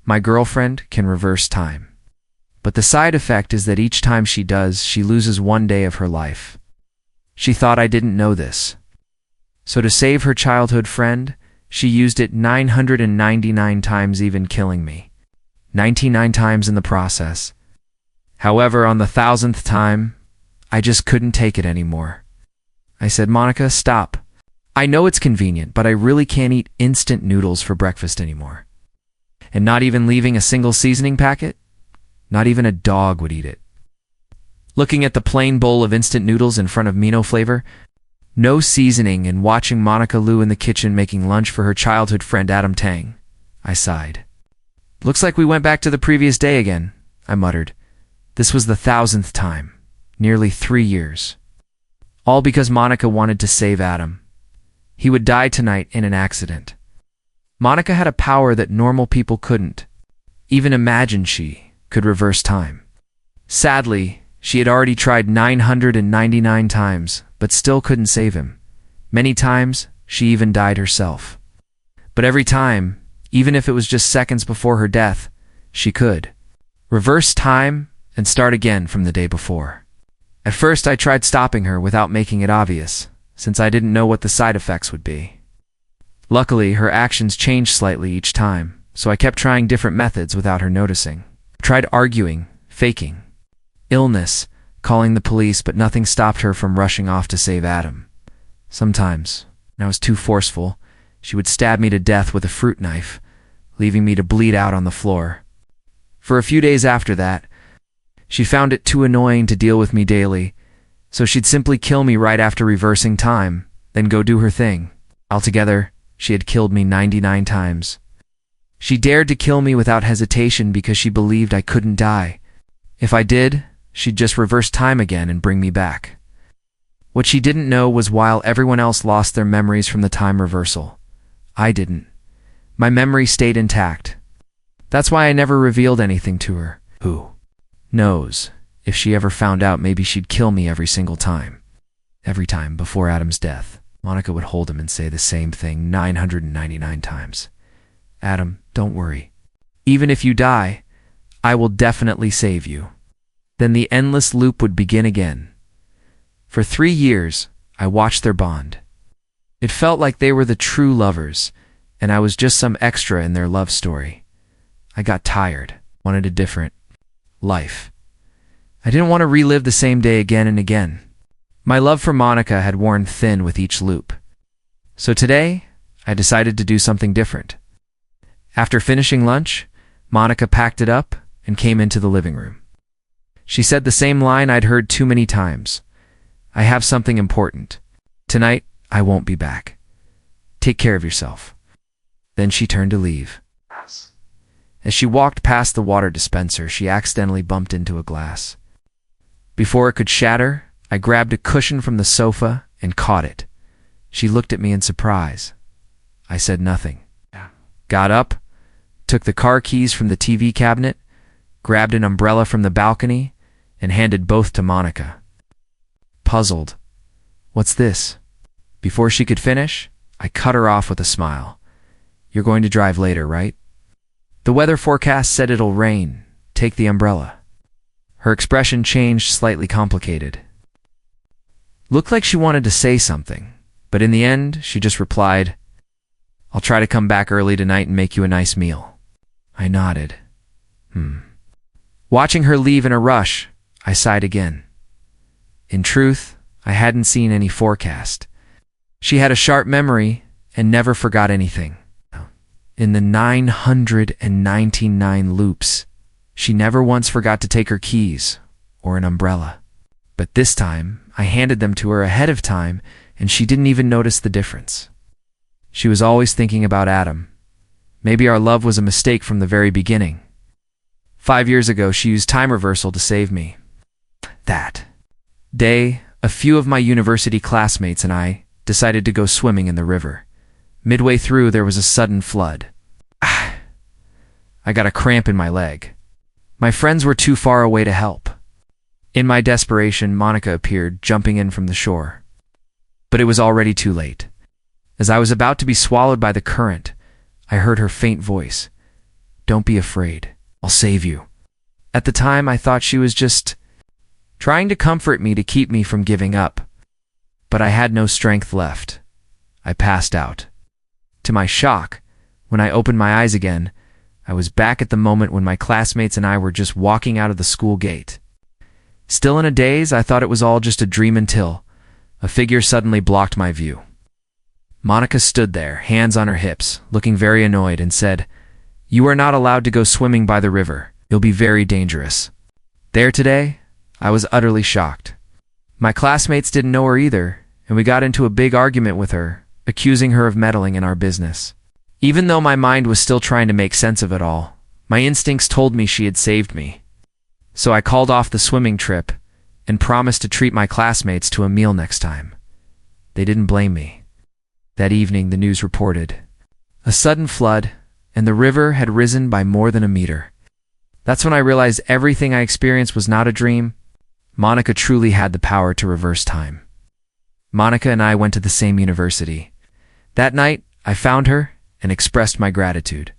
My girlfriend can reverse time. But the side effect is that each time she does, she loses 1 day of her life. She thought I didn't know this. So to save her childhood friend, she used it 999 times, even killing me. 99 times in the process. However, on the 1,000th time, I just couldn't take it anymore. I said, "Monica, stop. I know it's convenient, but I really can't eat instant noodles for breakfast anymore. And not even leaving a single seasoning packet? Not even a dog would eat it." Looking at the plain bowl of instant noodles in front of me, no flavor, no seasoning, and watching Monica Liu in the kitchen making lunch for her childhood friend Adam Tang, I sighed. "Looks like we went back to the previous day again," I muttered. This was the 1,000th time, nearly 3 years. All because Monica wanted to save Adam. He would die tonight in an accident. Monica had a power that normal people couldn't. Even imagine she could reverse time. Sadly, she had already tried 999 times, but still couldn't save him. Many times, she even died herself. But every time, even if it was just seconds before her death, she could reverse time and start again from the day before. At first, I tried stopping her without making it obvious, since I didn't know what the side effects would be. Luckily, her actions changed slightly each time, so I kept trying different methods without her noticing. Tried arguing, faking, illness, calling the police, but nothing stopped her from rushing off to save Adam. Sometimes, when I was too forceful, she would stab me to death with a fruit knife, leaving me to bleed out on the floor. For a few days after that, she found it too annoying to deal with me daily, so she'd simply kill me right after reversing time, then go do her thing. Altogether, she had killed me 99 times. She dared to kill me without hesitation because she believed I couldn't die. If I did, she'd just reverse time again and bring me back. What she didn't know was while everyone else lost their memories from the time reversal, I didn't. My memory stayed intact. That's why I never revealed anything to her. Who knows, if she ever found out, maybe she'd kill me every single time. Every time before Adam's death, Monica would hold him and say the same thing 999 times. "Adam, don't worry. Even if you die, I will definitely save you." Then the endless loop would begin again. For 3 years, I watched their bond. It felt like they were the true lovers, and I was just some extra in their love story. I got tired, wanted a different life. I didn't want to relive the same day again and again. My love for Monica had worn thin with each loop. So today, I decided to do something different. After finishing lunch, Monica packed it up and came into the living room. She said the same line I'd heard too many times. "I have something important. Tonight, I won't be back. Take care of yourself." Then she turned to leave. As she walked past the water dispenser, she accidentally bumped into a glass. Before it could shatter, I grabbed a cushion from the sofa and caught it. She looked at me in surprise. I said nothing. Got up, took the car keys from the TV cabinet, grabbed an umbrella from the balcony, and handed both to Monica. Puzzled. "What's this?" Before she could finish, I cut her off with a smile. "You're going to drive later, right? The weather forecast said it'll rain. Take the umbrella." Her expression changed, slightly complicated. Looked like she wanted to say something, but in the end, she just replied, "I'll try to come back early tonight and make you a nice meal." I nodded. Watching her leave in a rush, I sighed again. In truth, I hadn't seen any forecast. She had a sharp memory and never forgot anything. In the 999 loops, she never once forgot to take her keys or an umbrella. But this time, I handed them to her ahead of time, and she didn't even notice the difference. She was always thinking about Adam. Maybe our love was a mistake from the very beginning. 5 years ago, she used time reversal to save me. That day, a few of my university classmates and I decided to go swimming in the river. Midway through, there was a sudden flood. I got a cramp in my leg. My friends were too far away to help. In my desperation, Monica appeared, jumping in from the shore. But it was already too late. As I was about to be swallowed by the current, I heard her faint voice. Don't be afraid. I'll save you." At the time, I thought she was just trying to comfort me to keep me from giving up. But I had no strength left. I passed out. To my shock, when I opened my eyes again, I was back at the moment when my classmates and I were just walking out of the school gate. Still in a daze, I thought it was all just a dream until a figure suddenly blocked my view. Monica stood there, hands on her hips, looking very annoyed, and said, "You are not allowed to go swimming by the river. You'll be very dangerous." There today, I was utterly shocked. My classmates didn't know her either, and we got into a big argument with her, accusing her of meddling in our business. Even though my mind was still trying to make sense of it all, my instincts told me she had saved me. So I called off the swimming trip and promised to treat my classmates to a meal next time. They didn't blame me. That evening, the news reported a sudden flood, and the river had risen by more than a meter. That's when I realized everything I experienced was not a dream. Monica truly had the power to reverse time. Monica and I went to the same university. That night, I found her and expressed my gratitude.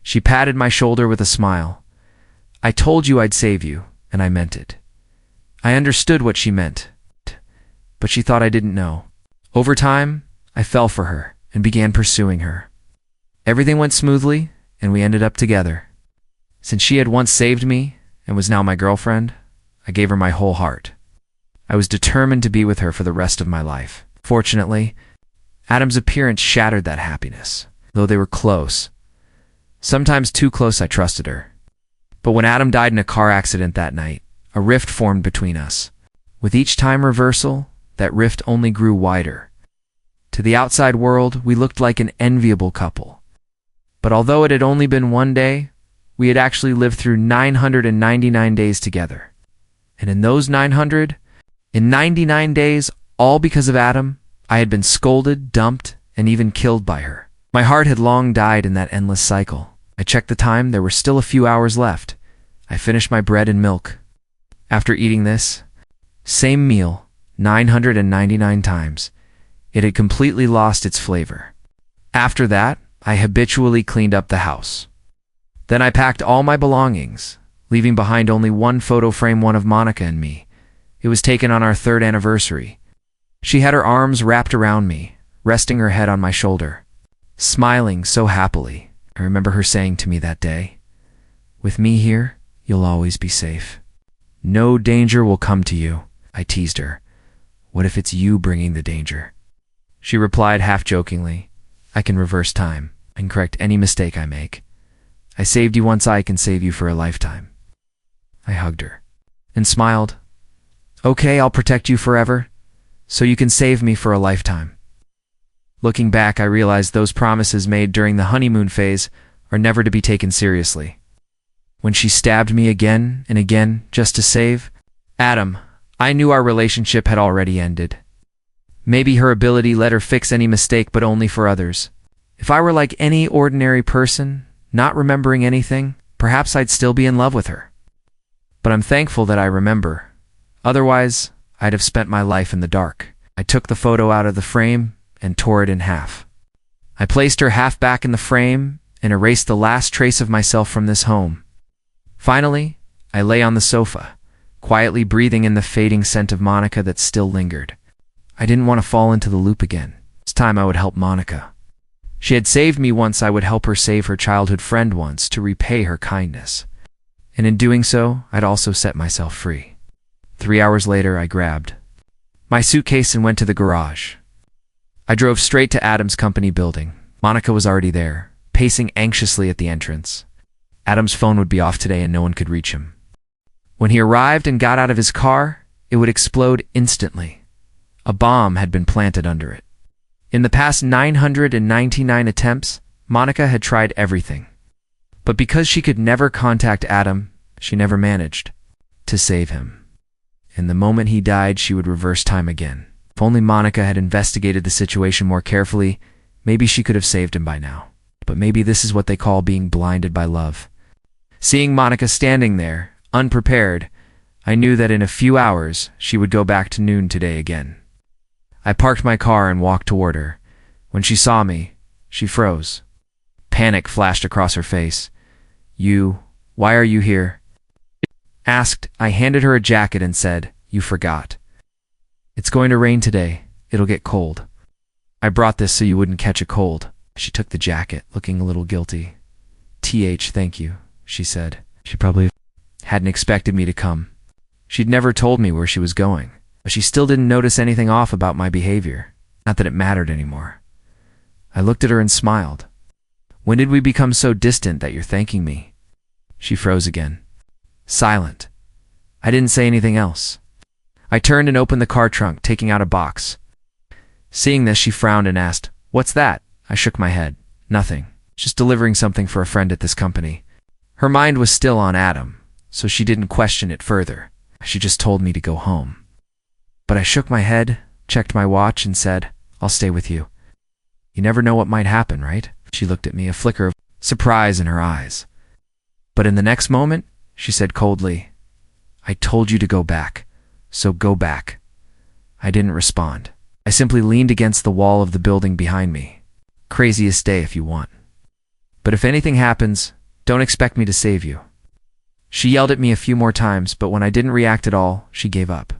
She patted my shoulder with a smile. "I told you I'd save you, and I meant it." I understood what she meant, but she thought I didn't know. Over time, I fell for her and began pursuing her. Everything went smoothly, and we ended up together. Since she had once saved me and was now my girlfriend, I gave her my whole heart. I was determined to be with her for the rest of my life. Fortunately, Adam's appearance shattered that happiness, though they were close. Sometimes too close, I trusted her. But when Adam died in a car accident that night, a rift formed between us. With each time reversal, that rift only grew wider. To the outside world, we looked like an enviable couple. But although it had only been one day, we had actually lived through 999 days together. And in those 99 days, all because of Adam, I had been scolded, dumped, and even killed by her. My heart had long died in that endless cycle. I checked the time, there were still a few hours left. I finished my bread and milk. After eating this same meal 999 times, it had completely lost its flavor. After that, I habitually cleaned up the house. Then I packed all my belongings, leaving behind only one photo frame, one of Monica and me. It was taken on our 3rd anniversary. She had her arms wrapped around me, resting her head on my shoulder, smiling so happily. I remember her saying to me that day, "With me here, you'll always be safe. No danger will come to you." I teased her. "What if it's you bringing the danger?" She replied half-jokingly, "I can reverse time and correct any mistake I make. I saved you once, I can save you for a lifetime." I hugged her and smiled. "Okay, I'll protect you forever, so you can save me for a lifetime." Looking back, I realized those promises made during the honeymoon phase are never to be taken seriously. When she stabbed me again and again just to save Adam, I knew our relationship had already ended. Maybe her ability let her fix any mistake, but only for others. If I were like any ordinary person, not remembering anything, perhaps I'd still be in love with her. But I'm thankful that I remember. Otherwise, I'd have spent my life in the dark. I took the photo out of the frame and tore it in half. I placed her half back in the frame and erased the last trace of myself from this home. Finally, I lay on the sofa, quietly breathing in the fading scent of Monica that still lingered. I didn't want to fall into the loop again. This time I would help Monica. She had saved me once, I would help her save her childhood friend once to repay her kindness. And in doing so, I'd also set myself free. 3 hours later, I grabbed my suitcase and went to the garage. I drove straight to Adam's company building. Monica was already there, pacing anxiously at the entrance. Adam's phone would be off today and no one could reach him. When he arrived and got out of his car, it would explode instantly. A bomb had been planted under it. In the past 999 attempts, Monica had tried everything. But because she could never contact Adam, she never managed to save him. And the moment he died, she would reverse time again. If only Monica had investigated the situation more carefully, maybe she could have saved him by now. But maybe this is what they call being blinded by love. Seeing Monica standing there, unprepared, I knew that in a few hours she would go back to noon today again. I parked my car and walked toward her. When she saw me, she froze. Panic flashed across her face. Why are you here? Asked. I handed her a jacket and said, you forgot. It's going to rain today. It'll get cold. I brought this so you wouldn't catch a cold. She took the jacket, looking a little guilty. Thank you, she said. She probably hadn't expected me to come. She'd never told me where she was going, but she still didn't notice anything off about my behavior. Not that it mattered anymore. I looked at her and smiled. When did we become so distant that you're thanking me? She froze again. Silent. I didn't say anything else. I turned and opened the car trunk, taking out a box. Seeing this, she frowned and asked, What's that? I shook my head. Nothing. Just delivering something for a friend at this company. Her mind was still on Adam, so she didn't question it further. She just told me to go home. But I shook my head, checked my watch, and said, I'll stay with you. You never know what might happen, right? She looked at me, a flicker of surprise in her eyes. But in the next moment, she said coldly, I told you to go back, so go back. I didn't respond. I simply leaned against the wall of the building behind me. Craziest day if you want. But if anything happens, don't expect me to save you. She yelled at me a few more times, but when I didn't react at all, she gave up.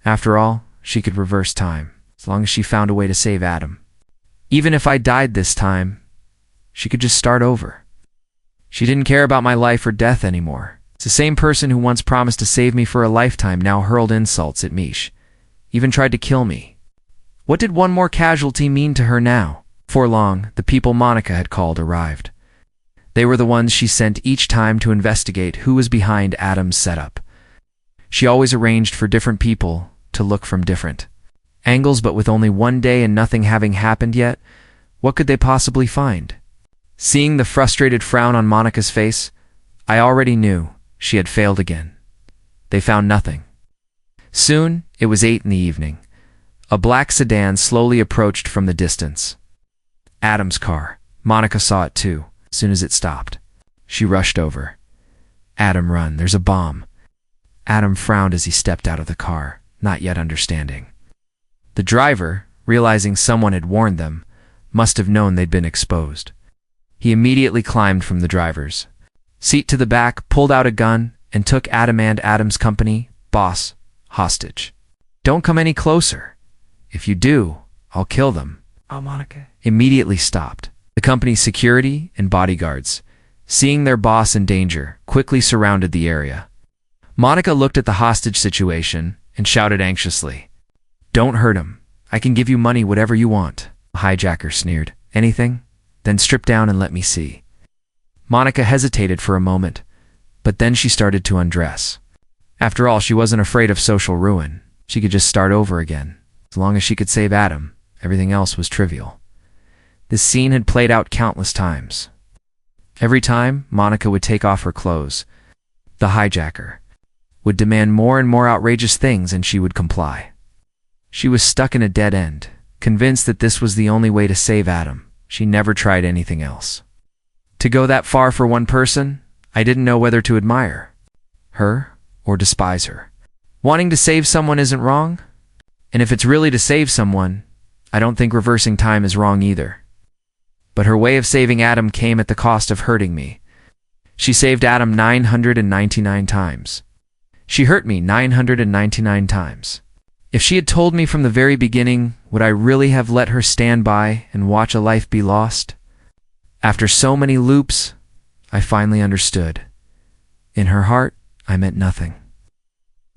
After all, she could reverse time, as long as she found a way to save Adam. Even if I died this time, she could just start over. She didn't care about my life or death anymore. It's the same person who once promised to save me for a lifetime now hurled insults at me, even tried to kill me. What did one more casualty mean to her now? Before long, the people Monica had called arrived. They were the ones she sent each time to investigate who was behind Adam's setup. She always arranged for different people to look from different angles, but with only one day and nothing having happened yet, what could they possibly find? Seeing the frustrated frown on Monica's face, I already knew she had failed again. They found nothing. Soon, it was 8 in the evening. A black sedan slowly approached from the distance. Adam's car. Monica saw it too, as soon as it stopped. She rushed over. Adam, run, there's a bomb. Adam frowned as he stepped out of the car, not yet understanding. The driver, realizing someone had warned them, must have known they'd been exposed. He immediately climbed from the driver's seat to the back, pulled out a gun, and took Adam and Adam's company, boss, hostage. Don't come any closer. If you do, I'll kill them. Monica immediately stopped. The company's security and bodyguards, seeing their boss in danger, quickly surrounded the area. Monica looked at the hostage situation and shouted anxiously, Don't hurt him. I can give you money, whatever you want. The hijacker sneered. Anything? Then strip down and let me see. Monica hesitated for a moment, but then she started to undress. After all, she wasn't afraid of social ruin. She could just start over again. As long as she could save Adam, everything else was trivial. This scene had played out countless times. Every time Monica would take off her clothes, the hijacker would demand more and more outrageous things, and she would comply. She was stuck in a dead end, convinced that this was the only way to save Adam. She never tried anything else. To go that far for one person, I didn't know whether to admire her or despise her. Wanting to save someone isn't wrong, and if it's really to save someone, I don't think reversing time is wrong either. But her way of saving Adam came at the cost of hurting me. She saved Adam 999 times. She hurt me 999 times. If she had told me from the very beginning, would I really have let her stand by and watch a life be lost? After so many loops, I finally understood. In her heart, I meant nothing.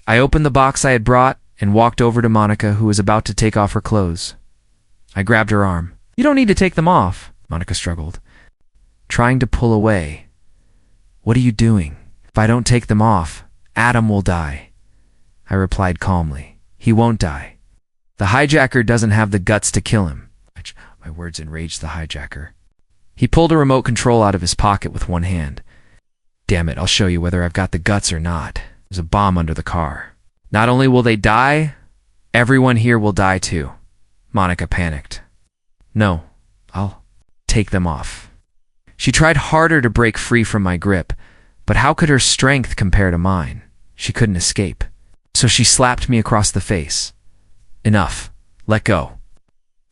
I opened the box I had brought and walked over to Monica, who was about to take off her clothes. I grabbed her arm. You don't need to take them off, Monica struggled, trying to pull away. What are you doing? If I don't take them off, Adam will die, I replied calmly. He won't die. The hijacker doesn't have the guts to kill him. My words enraged the hijacker. He pulled a remote control out of his pocket with one hand. Damn it, I'll show you whether I've got the guts or not. There's a bomb under the car. Not only will they die, everyone here will die too. Monica panicked. No, I'll take them off. She tried harder to break free from my grip, but how could her strength compare to mine? She couldn't escape. So she slapped me across the face. Enough. Let go.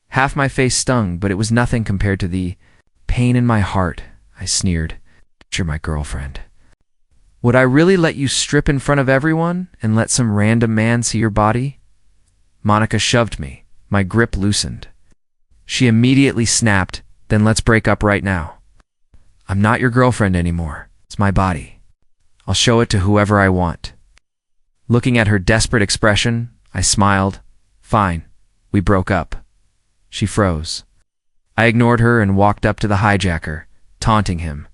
Half my face stung, but it was nothing compared to the pain in my heart, I sneered. You're my girlfriend. Would I really let you strip in front of everyone and let some random man see your body? Monica shoved me. My grip loosened. She immediately snapped, then let's break up right now. I'm not your girlfriend anymore. It's my body. I'll show it to whoever I want. Looking at her desperate expression, I smiled. Fine. We broke up. She froze. I ignored her and walked up to the hijacker, taunting him.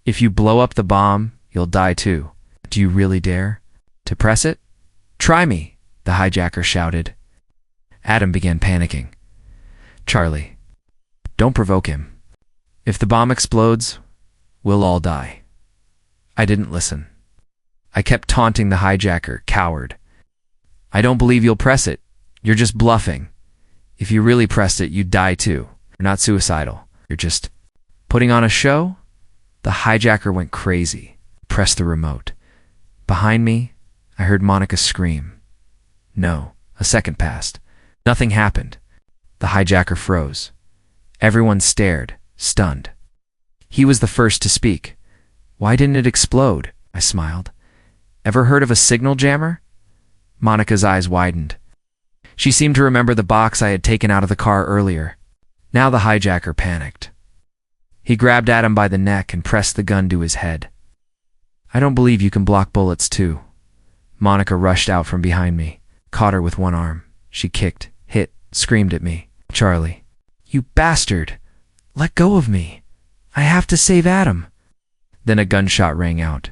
If you blow up the bomb, you'll die too. Do you really dare to press it? Try me, the hijacker shouted. Adam began panicking. Charlie, don't provoke him. If the bomb explodes, we'll all die. I didn't listen. I kept taunting the hijacker, coward. I don't believe you'll press it. You're just bluffing. If you really pressed it, you'd die too. You're not suicidal. You're just putting on a show? The hijacker went crazy, pressed the remote. Behind me, I heard Monica scream. No, a second passed. Nothing happened. The hijacker froze. Everyone stared, stunned. He was the first to speak. Why didn't it explode? I smiled. Ever heard of a signal jammer? Monica's eyes widened. She seemed to remember the box I had taken out of the car earlier. Now the hijacker panicked. He grabbed Adam by the neck and pressed the gun to his head. I don't believe you can block bullets too. Monica rushed out from behind me, caught her with one arm. She kicked, hit, screamed at me. Charlie, you bastard! Let go of me! I have to save Adam! Then a gunshot rang out.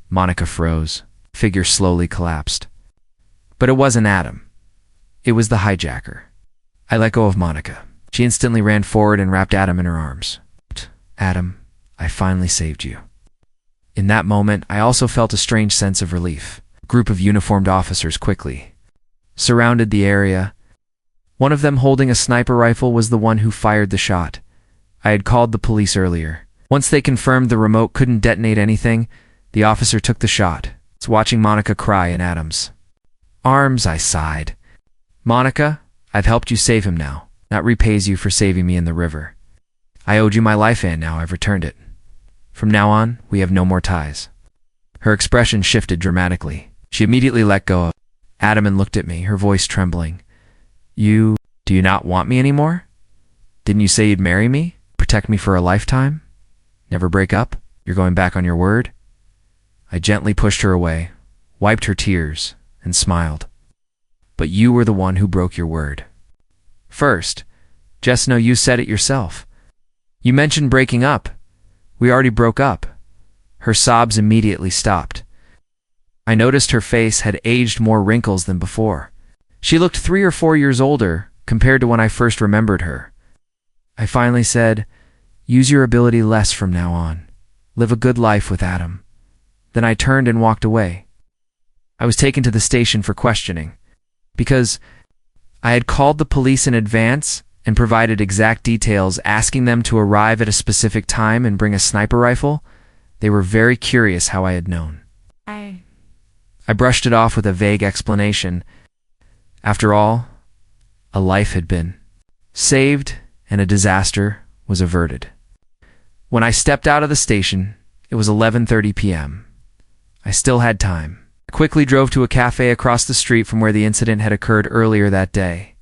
Monica froze. Figure slowly collapsed. But it wasn't Adam. It was the hijacker. I let go of Monica. She instantly ran forward and wrapped Adam in her arms. Adam, I finally saved you. In that moment, I also felt a strange sense of relief. A group of uniformed officers quickly surrounded the area. One of them holding a sniper rifle was the one who fired the shot. I had called the police earlier. Once they confirmed the remote couldn't detonate anything, the officer took the shot. It's watching Monica cry in Adam's arms, I sighed. Monica, I've helped you save him now. That repays you for saving me in the river. I owed you my life and now I've returned it. From now on, we have no more ties. Her expression shifted dramatically. She immediately let go of Adam and looked at me, her voice trembling. Do you not want me anymore? Didn't you say you'd marry me? Protect me for a lifetime? Never break up? You're going back on your word? I gently pushed her away, wiped her tears, and smiled. But you were the one who broke your word. First, just know you said it yourself. You mentioned breaking up. We already broke up. Her sobs immediately stopped. I noticed her face had aged more wrinkles than before. She looked 3 or 4 years older compared to when I first remembered her. I finally said, use your ability less from now on. Live a good life with Adam. Then I turned and walked away. I was taken to the station for questioning. Because I had called the police in advance and provided exact details asking them to arrive at a specific time and bring a sniper rifle, they were very curious how I had known. I brushed it off with a vague explanation. After all, a life had been saved and a disaster was averted. When I stepped out of the station, it was 11:30 p.m. I still had time. I quickly drove to a cafe across the street from where the incident had occurred earlier that day.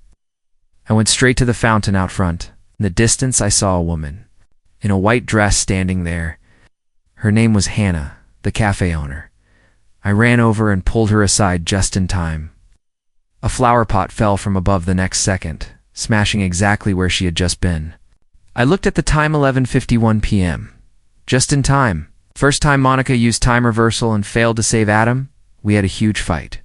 I went straight to the fountain out front. In the distance, I saw a woman in a white dress standing there. Her name was Hannah, the cafe owner. I ran over and pulled her aside just in time. A flower pot fell from above the next second, smashing exactly where she had just been. I looked at the time, 11:51 p.m. Just in time. First time Monica used time reversal and failed to save Adam, we had a huge fight.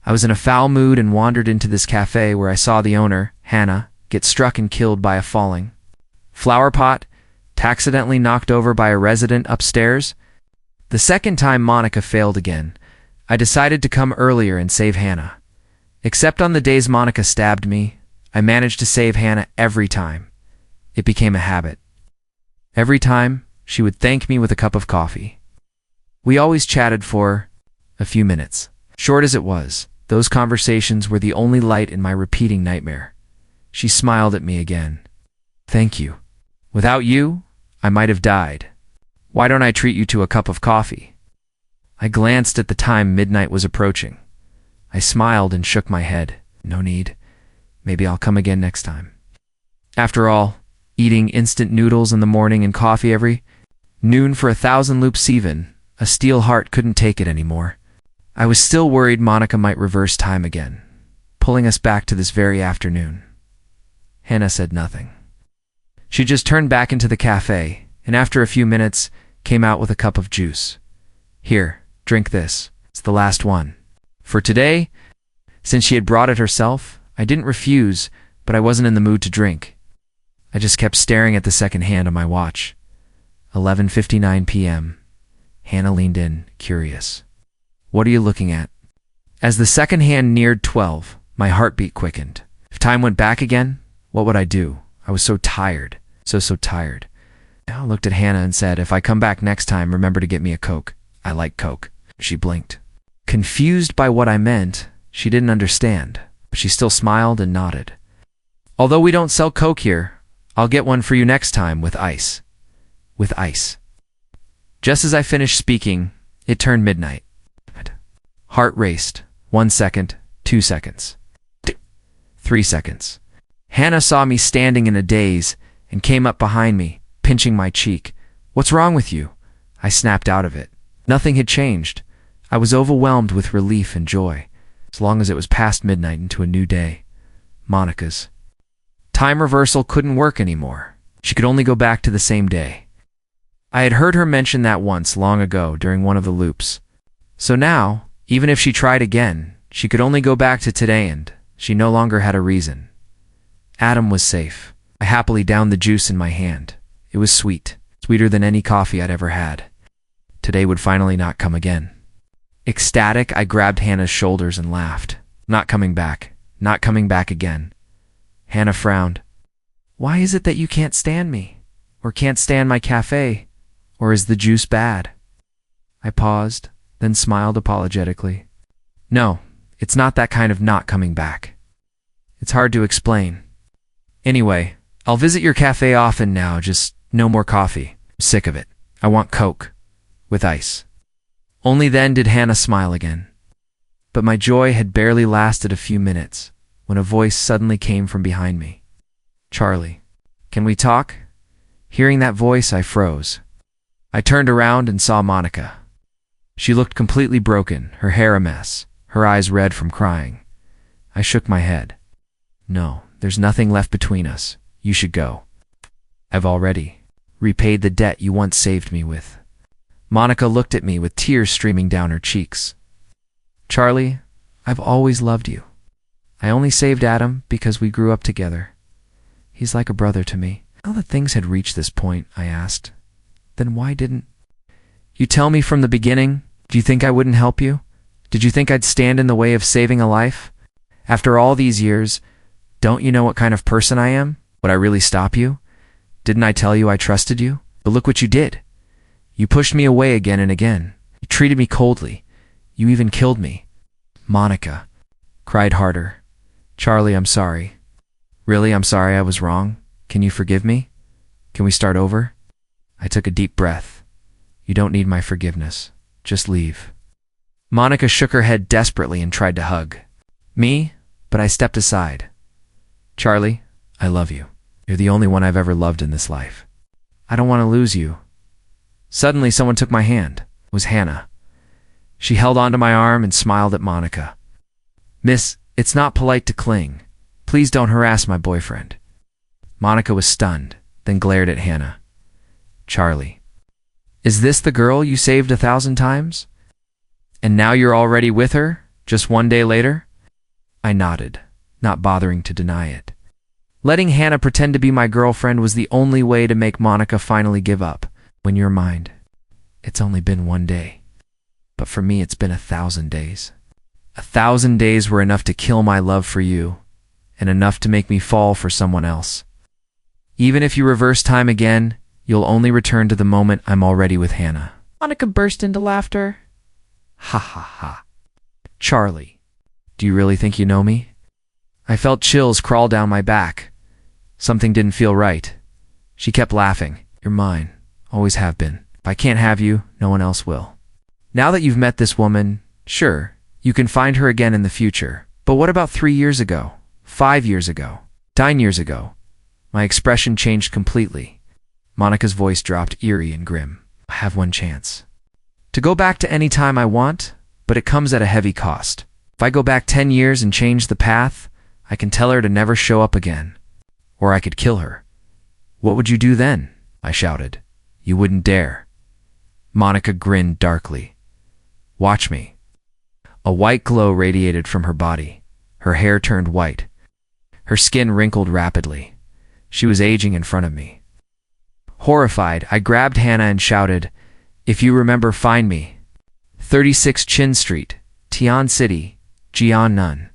I was in a foul mood and wandered into this cafe where I saw the owner, Hannah, get struck and killed by a falling flower pot, accidentally knocked over by a resident upstairs. The second time Monica failed again, I decided to come earlier and save Hannah. Except on the days Monica stabbed me, I managed to save Hannah every time. It became a habit. Every time, she would thank me with a cup of coffee. We always chatted for a few minutes. Short as it was, those conversations were the only light in my repeating nightmare. She smiled at me again. Thank you. Without you, I might have died. Why don't I treat you to a cup of coffee? I glanced at the time midnight was approaching. I smiled and shook my head. No need. Maybe I'll come again next time. After all, eating instant noodles in the morning and coffee every noon for 1,000 loops even, a steel heart couldn't take it anymore. I was still worried Monica might reverse time again, pulling us back to this very afternoon. Hannah said nothing. She just turned back into the cafe, and after a few minutes, came out with a cup of juice. Here, drink this. It's the last one. For today, since she had brought it herself, I didn't refuse, but I wasn't in the mood to drink. I just kept staring at the second hand on my watch. 11:59 p.m. Hannah leaned in, curious. What are you looking at? As the second hand neared 12, my heartbeat quickened. If time went back again, what would I do? I was so tired, so tired. I looked at Hannah and said, if I come back next time, remember to get me a Coke. I like Coke. She blinked. Confused by what I meant, she didn't understand, but she still smiled and nodded. Although we don't sell Coke here, I'll get one for you next time with ice. With ice. Just as I finished speaking, it turned midnight. Heart raced. 1 second, 2 seconds, 3 seconds. Hannah saw me standing in a daze and came up behind me, pinching my cheek. What's wrong with you? I snapped out of it. Nothing had changed. I was overwhelmed with relief and joy, as long as it was past midnight into a new day. Monica's. Time reversal couldn't work anymore. She could only go back to the same day. I had heard her mention that once long ago during one of the loops. So now, even if she tried again, she could only go back to today, and she no longer had a reason. Adam was safe. I happily downed the juice in my hand. It was sweet, sweeter than any coffee I'd ever had. Today would finally not come again. Ecstatic, I grabbed Hannah's shoulders and laughed. Not coming back. Not coming back again. Hannah frowned. Why is it that you can't stand me? Or can't stand my cafe? Or is the juice bad? I paused, then smiled apologetically. No, it's not that kind of not coming back. It's hard to explain. Anyway, I'll visit your cafe often now, just no more coffee. I'm sick of it. I want Coke. With ice. Only then did Hannah smile again. But my joy had barely lasted a few minutes when a voice suddenly came from behind me. Charlie, can we talk? Hearing that voice, I froze. I turned around and saw Monica. She looked completely broken, her hair a mess, her eyes red from crying. I shook my head. No, there's nothing left between us. You should go. I've already repaid the debt you once saved me with. Monica looked at me with tears streaming down her cheeks. Charlie, I've always loved you. I only saved Adam because we grew up together. He's like a brother to me. Now that things had reached this point, I asked, then why didn't you tell me from the beginning? Do you think I wouldn't help you? Did you think I'd stand in the way of saving a life? After all these years, don't you know what kind of person I am? Would I really stop you? Didn't I tell you I trusted you? But look what you did. You pushed me away again and again. You treated me coldly. You even killed me. Monica cried harder. Charlie, I'm sorry. Really, I'm sorry I was wrong. Can you forgive me? Can we start over? I took a deep breath. You don't need my forgiveness. Just leave. Monica shook her head desperately and tried to hug me, but I stepped aside. Charlie, I love you. You're the only one I've ever loved in this life. I don't want to lose you. Suddenly, someone took my hand. It was Hannah. She held onto my arm and smiled at Monica. Miss, it's not polite to cling. Please don't harass my boyfriend. Monica was stunned, then glared at Hannah. Charlie, is this the girl you saved 1,000 times? And now you're already with her, just 1 day later? I nodded, not bothering to deny it. Letting Hannah pretend to be my girlfriend was the only way to make Monica finally give up. When you're mine, it's only been 1 day. But for me, it's been 1,000 days. 1,000 days were enough to kill my love for you, and enough to make me fall for someone else. Even if you reverse time again, you'll only return to the moment I'm already with Hannah. Monica burst into laughter. Ha ha ha. Charlie, do you really think you know me? I felt chills crawl down my back. Something didn't feel right. She kept laughing. You're mine. Always have been. If I can't have you, no one else will. Now that you've met this woman, sure, you can find her again in the future. But what about 3 years ago? 5 years ago? 9 years ago? My expression changed completely. Monica's voice dropped eerie and grim. I have one chance. To go back to any time I want, but it comes at a heavy cost. If I go back 10 years and change the path, I can tell her to never show up again. Or I could kill her. What would you do then? I shouted. You wouldn't dare. Monica grinned darkly. Watch me. A white glow radiated from her body. Her hair turned white. Her skin wrinkled rapidly. She was aging in front of me. Horrified, I grabbed Hannah and shouted, If you remember, find me. 36 Chin Street, Tian City, Jiangnan.